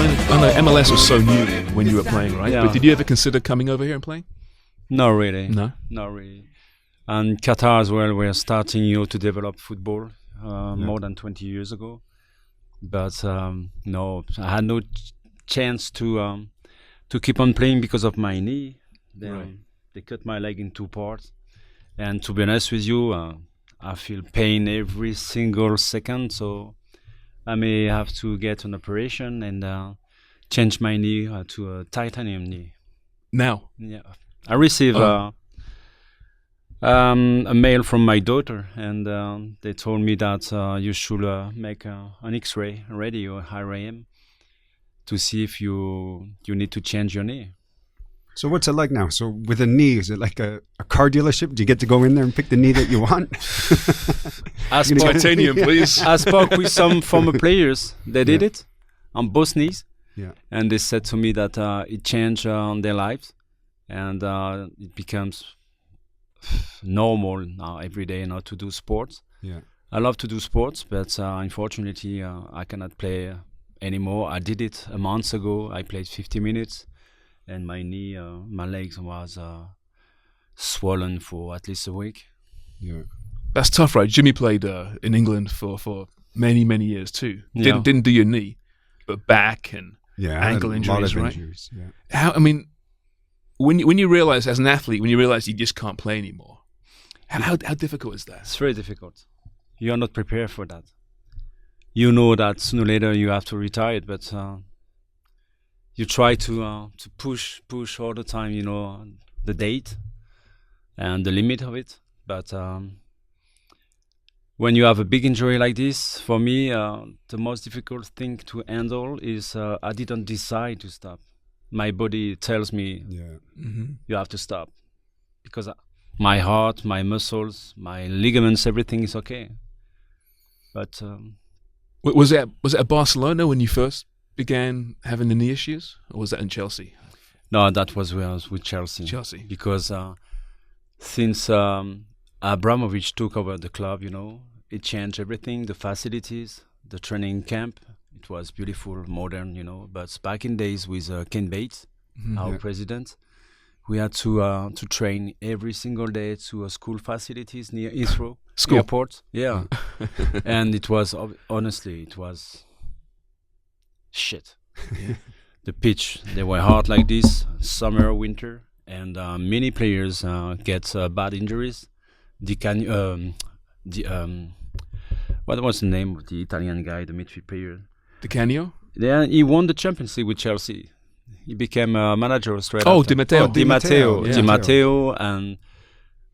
I know MLS was so new when you were playing, right? Yeah. But did you ever consider coming over here and playing? Not really. No. Not really. And Qatar as well, we're starting, to develop football more than 20 years ago. But no, I had no chance to keep on playing because of my knee. They cut my leg in two parts. And to be honest with you, I feel pain every single second. So I may have to get an operation and change my knee to a titanium knee. Now? Yeah. I received a mail from my daughter, and they told me that you should make an X-ray, radio, IRM, to see if you need to change your knee. So what's it like now? So with a knee, is it like a car dealership? Do you get to go in there and pick the knee that you want? Titanium, please. I spoke with some former players. They did it on both knees, and they said to me that it changed their lives, and it becomes normal now every day now to do sports. Yeah, I love to do sports, but unfortunately I cannot play anymore. I did it a month ago. I played 50 minutes, and my knee, my legs was swollen for at least a week. Yeah, that's tough, right? Jimmy played in England for many years too. Didn't do your knee, but back and ankle injuries, right? Injuries, yeah. How? I mean, when you realize as an athlete, when you realize you just can't play anymore, how difficult is that? It's very difficult. You are not prepared for that. You know that sooner or later you have to retire, but you try to push all the time, the date and the limit of it. But when you have a big injury like this, for me, the most difficult thing to handle is I didn't decide to stop. My body tells me you have to stop, because my heart, my muscles, my ligaments, everything is okay. But was it at Barcelona when you first began having the knee issues, or was that in Chelsea? No, that was when I was with Chelsea. Because since Abramovich took over the club, it changed everything, the facilities, the training camp. It was beautiful, modern, But back in days with Ken Bates, our president, we had to train every single day to school facilities near Heathrow Airport. Yeah. And it was, honestly, it was shit. Yeah. The pitch, they were hard like this, summer, winter, and many players get bad injuries. What was the name of the Italian guy, the midfield player? Di Canio? Yeah, he won the Champions League with Chelsea. He became a manager straight after. Di Matteo and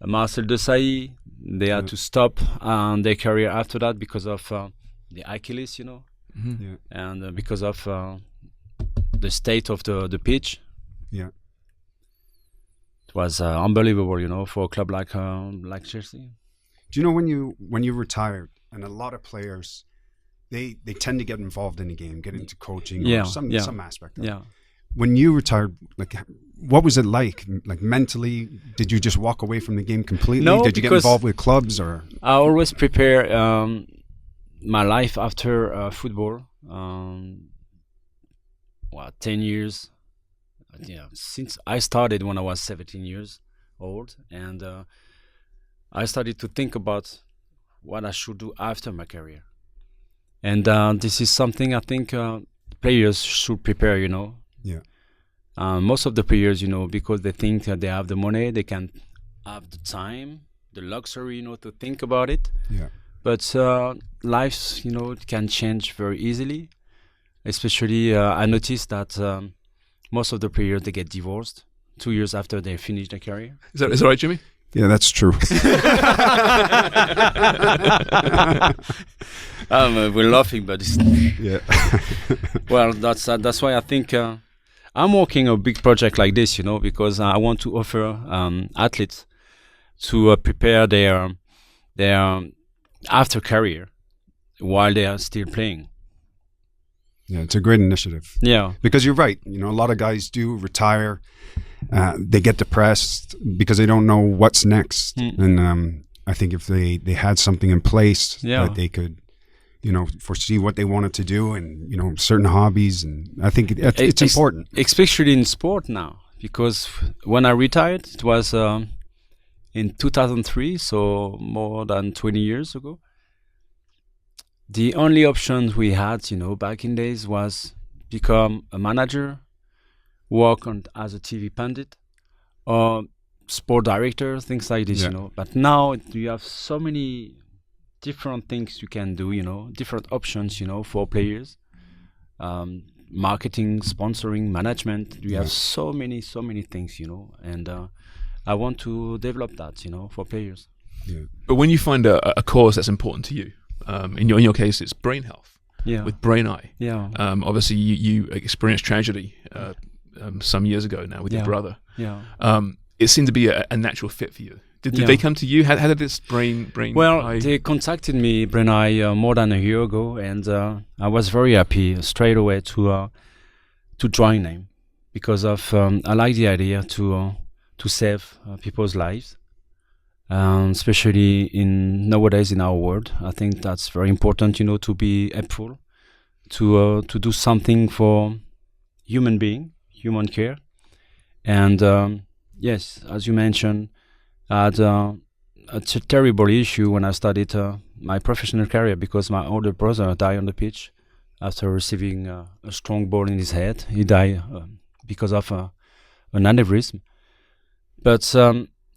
Marcel Desailly. They had to stop their career after that because of the Achilles, and because of the state of the pitch. Yeah, it was unbelievable, for a club like Chelsea. Do you know when you retired, and a lot of players, they tend to get involved in the game, get into coaching or some aspect of it. When you retired, what was it like? Like mentally, did you just walk away from the game completely? No, did you get involved with clubs or? I always prepare my life after football. 10 years. Since I started when I was 17 years old, and I started to think about what I should do after my career. And this is something I think players should prepare, Yeah. Most of the players, because they think that they have the money, they can have the time, the luxury, to think about it. Yeah. But life, it can change very easily. Especially, I noticed that most of the players, they get divorced 2 years after they finish their career. Is that right, Jimmy? Yeah, that's true. We're laughing, but it's well, that's why I think I'm working a big project like this, because I want to offer athletes to prepare their after career while they are still playing. Yeah, it's a great initiative. Yeah, because you're right. A lot of guys do retire. They get depressed because they don't know what's next. And I think if they had something in place that they could foresee what they wanted to do and, certain hobbies. And I think it's important. Especially in sport now, because when I retired, it was in 2003, so more than 20 years ago. The only options we had, back in days was become a manager, work as a TV pundit, or sport director, things like this, But now you have so many different things you can do, different options, for players. Marketing, sponsoring, management. You have so many things, and I want to develop that, for players. Yeah. But when you find a cause that's important to you, in your case, it's brain health. Yeah. With Brain Eye. Yeah. Obviously, you experienced tragedy some years ago now with your brother. Yeah. It seemed to be a natural fit for you. Did they come to you? How did this brain eye? They contacted me, Brain Eye, more than a year ago, and I was very happy straight away to join them because of I like the idea to save people's lives, especially nowadays in our world. I think that's very important, to be helpful, to do something for human care, and yes, as you mentioned. I had a terrible issue when I started my professional career because my older brother died on the pitch after receiving a strong ball in his head. He died because of an aneurysm. But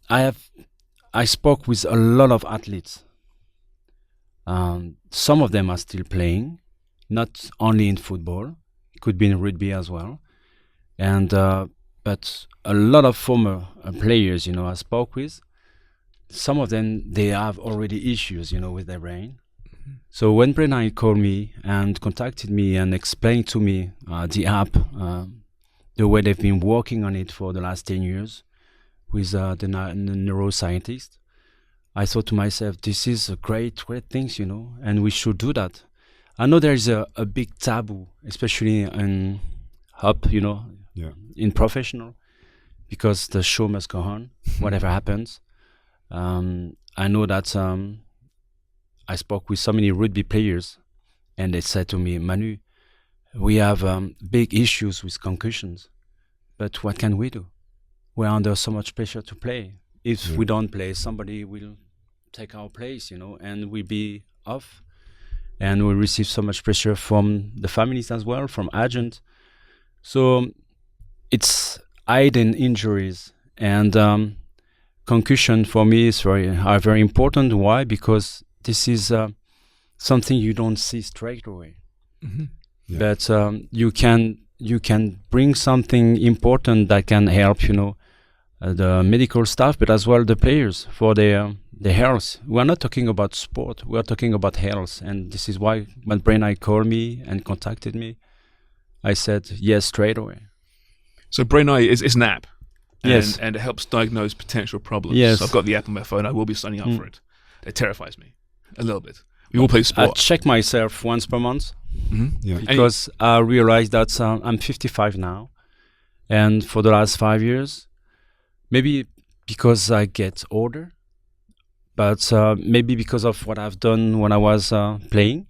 I spoke with a lot of athletes. Some of them are still playing, not only in football. It could be in rugby as well. And but a lot of former players, I spoke with, some of them, they have already issues, with their brain. Mm-hmm. So when Brain Eye called me and contacted me and explained to me the app, the way they've been working on it for the last 10 years with the neuroscientist, I thought to myself, this is a great thing, and we should do that. I know there is a big taboo, especially in in professional, because the show must go on, whatever happens. I know that I spoke with so many rugby players, and they said to me, Manu, we have big issues with concussions, but what can we do? We're under so much pressure to play. If we don't play, somebody will take our place, and we'll be off, and we'll receive so much pressure from the families as well, from agents. So it's hidden injuries, and concussion for me are very important. Why? Because this is something you don't see straight away. Mm-hmm. Yeah. But you can bring something important that can help, the medical staff, but as well the players for their health. We're not talking about sport. We're talking about health, and this is why when Brain Eye called me and contacted me, I said yes straight away. So Brain Eye is an app. Yes. And it helps diagnose potential problems. Yes. So I've got the app on my phone. I will be signing up for it. It terrifies me a little bit. We all play sport. I check myself once per month, yeah. Because I realized that I'm 55 now. And for the last 5 years, maybe because I get older, but maybe because of what I've done when I was playing.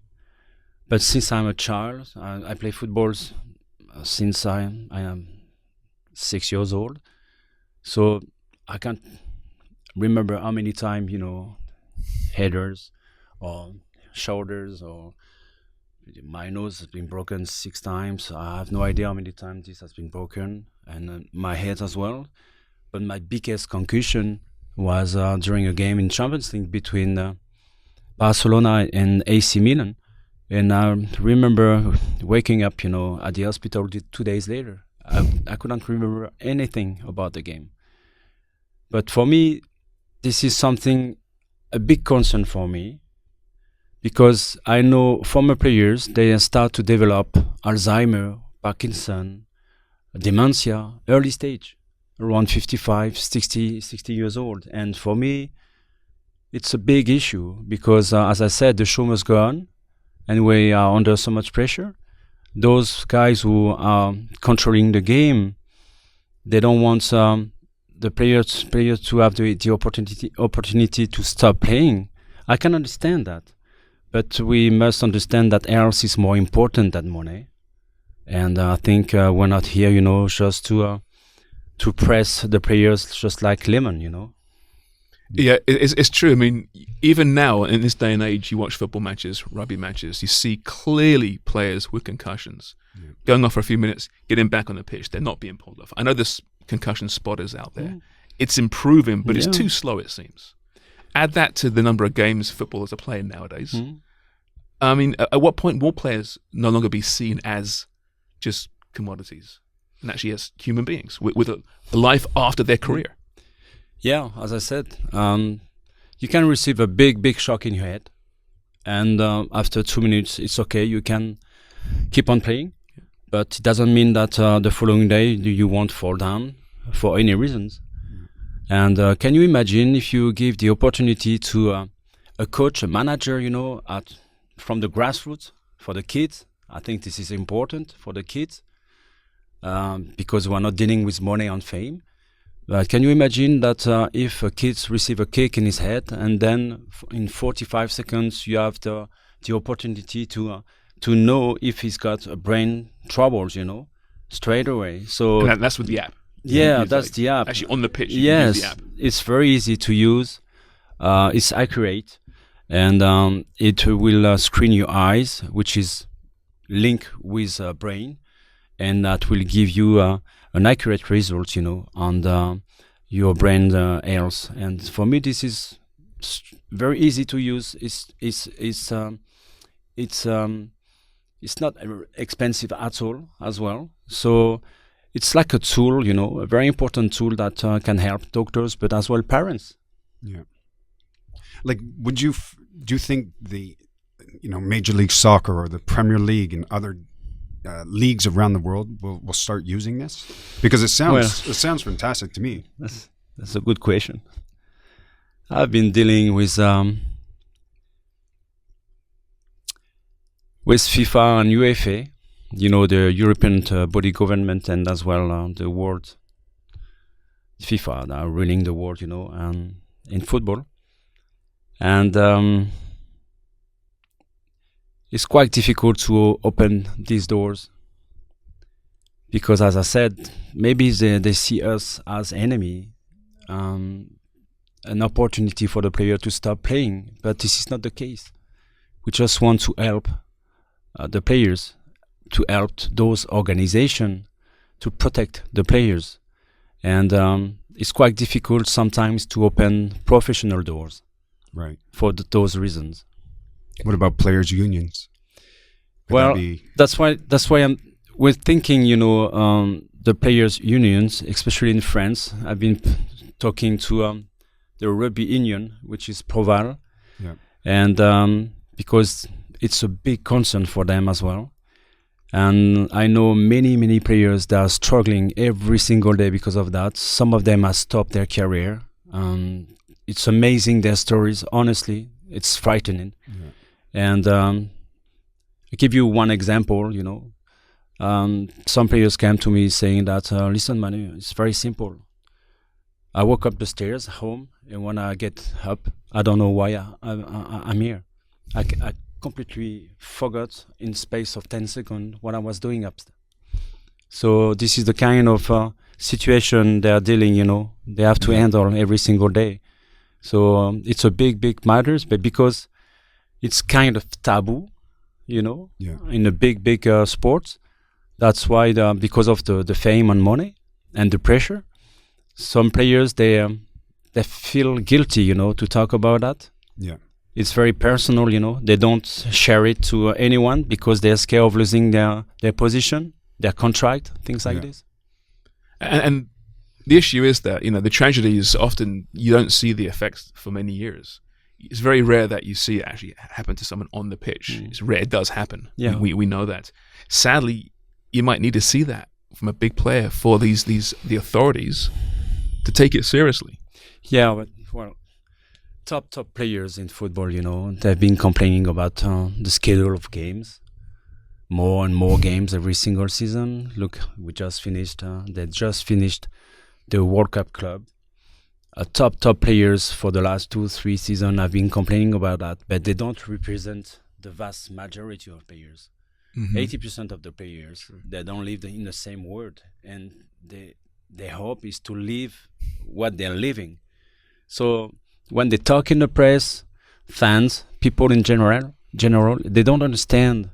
But since I'm a child, I play football since I am 6 years old. So I can't remember how many times, headers or shoulders, or my nose has been broken 6 times. I have no idea how many times this has been broken, and my head as well. But my biggest concussion was during a game in Champions League between Barcelona and AC Milan. And I remember waking up, at the hospital 2 days later. I couldn't remember anything about the game. But for me, this is a big concern for me, because I know former players, they start to develop Alzheimer, Parkinson, dementia, early stage, around 55, 60 years old. And for me, it's a big issue because, as I said, the show must go on, and we are under so much pressure. Those guys who are controlling the game, they don't want the players to have the opportunity to stop playing. I can understand that, but we must understand that health is more important than money. And I think we're not here, just to press the players just like lemon, Yeah, it's true. I mean, even now in this day and age, you watch football matches, rugby matches, you see clearly players with concussions going off for a few minutes, getting back on the pitch. They're not being pulled off. I know there's concussion spotters out there. It's improving, but it's too slow, it seems. Add that to the number of games footballers are playing nowadays. I mean, at what point will players no longer be seen as just commodities and actually as human beings with a life after their career? Yeah, as I said, you can receive a big shock in your head, and after 2 minutes, it's okay. You can keep on playing, but it doesn't mean that the following day you won't fall down for any reasons. And can you imagine if you give the opportunity to a coach, a manager, from the grassroots for the kids? I think this is important for the kids because we're not dealing with money and fame. But can you imagine that if a kid receive a kick in his head and then in 45 seconds you have the opportunity to know if he's got brain troubles, straight away. So and that's with the app. Yeah, that's the app. Actually on the pitch, you yes, use the app. It's very easy to use. It's accurate, and it will screen your eyes, which is linked with brain, and that will give you an accurate result, on your brain health. And for me, this is very easy to use. It's not expensive at all as well. So it's like a tool, a very important tool that can help doctors, but as well parents. Yeah. Like, do you think the, Major League Soccer or the Premier League and other leagues around the world will start using this? Because it sounds fantastic to me. That's a good question. I've been dealing with FIFA and UEFA, the European body government, and as well the world FIFA that are ruling the world, in football. And it's quite difficult to open these doors because, as I said, maybe they see us as enemy, an opportunity for the player to stop playing. But this is not the case. We just want to help the players, to help those organizations to protect the players. And it's quite difficult sometimes to open professional doors. Right. For those reasons. What about players' unions? That's why we're thinking, the players' unions, especially in France. I've been talking to the rugby union, which is Proval, and because it's a big concern for them as well. And I know many players that are struggling every single day because of that. Some of them have stopped their career. It's amazing, their stories. Honestly, it's frightening. Yeah. And I'll give you one example. Some players came to me saying that, listen, Manu, it's very simple. I walk up the stairs home, and when I get up, I don't know why I'm here. I completely forgot in space of 10 seconds what I was doing upstairs. So this is the kind of situation they are dealing, they have to handle every single day. So it's a big matters, but because it's kind of taboo, in a big sports, that's why because of the fame and money and the pressure, some players they feel guilty, to talk about that. Yeah. It's very personal, They don't share it to anyone because they're scared of losing their position, their contract, things like this. And the issue is that, the tragedy is often you don't see the effects for many years. It's very rare that you see it actually happen to someone on the pitch. It's rare. It does happen. Yeah. We know that. Sadly, you might need to see that from a big player for the authorities to take it seriously. Yeah, but top players in football, they've been complaining about the schedule of games. More and more games every single season. Look, they just finished the World Cup club. top players for the last 2-3 seasons have been complaining about that, but they don't represent the vast majority of players. 80% of the players, they don't live in the same world, and their hope is to live what they're living. So when they talk in the press, fans, people in general, they don't understand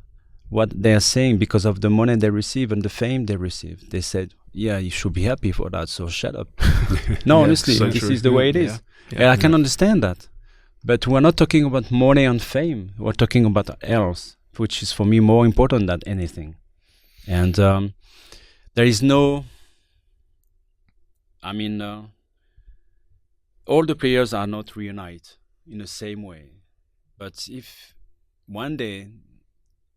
what they're saying because of the money they receive and the fame they receive. They said, yeah, you should be happy for that, so shut up. No, honestly, so this is the way it is. And I can understand that. But we're not talking about money and fame. We're talking about else, which is for me more important than anything. And there is no... all the players are not reunited in the same way. But if one day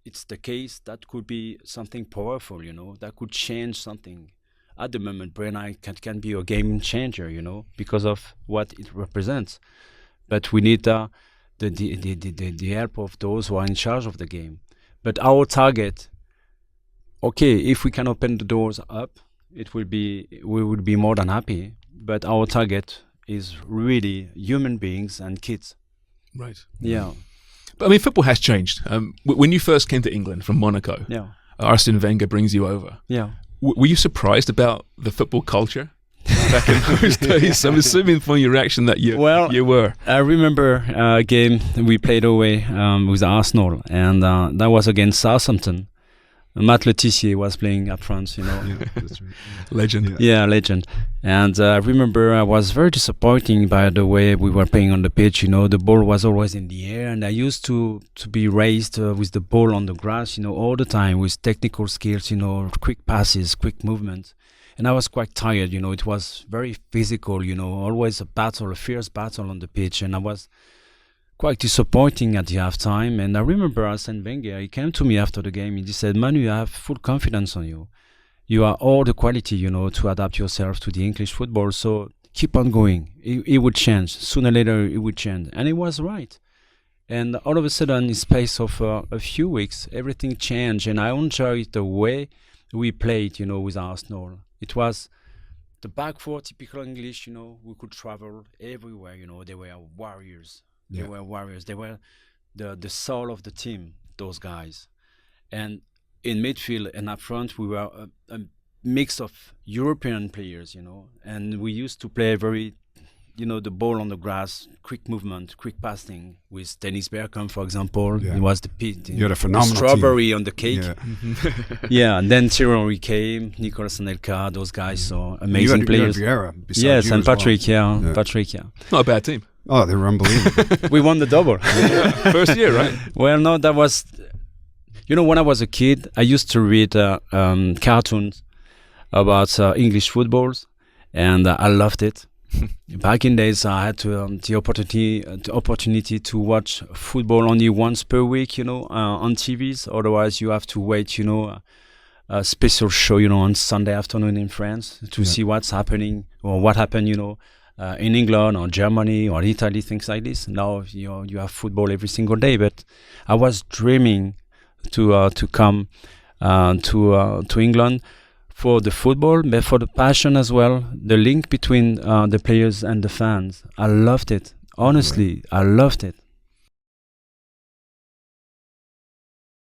it's the case, that could be something powerful, that could change something. At the moment, Brenna can be a game changer, because of what it represents. But we need the help of those who are in charge of the game. But our target, okay, if we can open the doors up, we would be more than happy. But our target is really human beings and kids. Right. Yeah. But football has changed. When you first came to England from Monaco, Arsene Wenger brings you over. Yeah. Were you surprised about the football culture back in those days? I'm assuming from your reaction that you were. I remember a game we played away with Arsenal, and that was against Southampton. Matt Letitia was playing up front, Yeah, that's right. Legend. Yeah, legend. And I remember I was very disappointed by the way we were playing on the pitch. The ball was always in the air, and I used to be raised with the ball on the grass, all the time with technical skills, quick passes, quick movement. And I was quite tired, it was very physical, always a fierce battle on the pitch. And I was quite disappointing at the halftime. And I remember Arsene Wenger, he came to me after the game and he said, Manu, I have full confidence on you. You are all the quality, to adapt yourself to the English football. So keep on going. It would change. Sooner or later, it would change. And he was right. And all of a sudden, in the space of a few weeks, everything changed. And I enjoyed the way we played, with Arsenal. It was the back four, typical English, we could travel everywhere, they were warriors. They were warriors. They were the soul of the team, those guys. And in midfield and up front, we were a mix of European players, and we used to play very, the ball on the grass, quick movement, quick passing with Dennis Bergkamp, for example. Yeah. It was you had a phenomenal strawberry team on the cake. Yeah, yeah, and then Thierry came, Nicolas Anelka, those guys, so amazing players. You had Vieira yes, and Patrick, well. Patrick, Not a bad team. Oh, they were unbelievable. We won the double. First year, right? Well, no, that was... when I was a kid, I used to read cartoons about English footballs, and I loved it. Back in days, I had the opportunity to watch football only once per week, on TVs. Otherwise, you have to wait, a special show, on Sunday afternoon in France to see what's happening or what happened, in England or Germany or Italy, things like this. Now you have football every single day. But I was dreaming to come to England for the football, but for the passion as well. The link between the players and the fans. I loved it. Honestly, I loved it.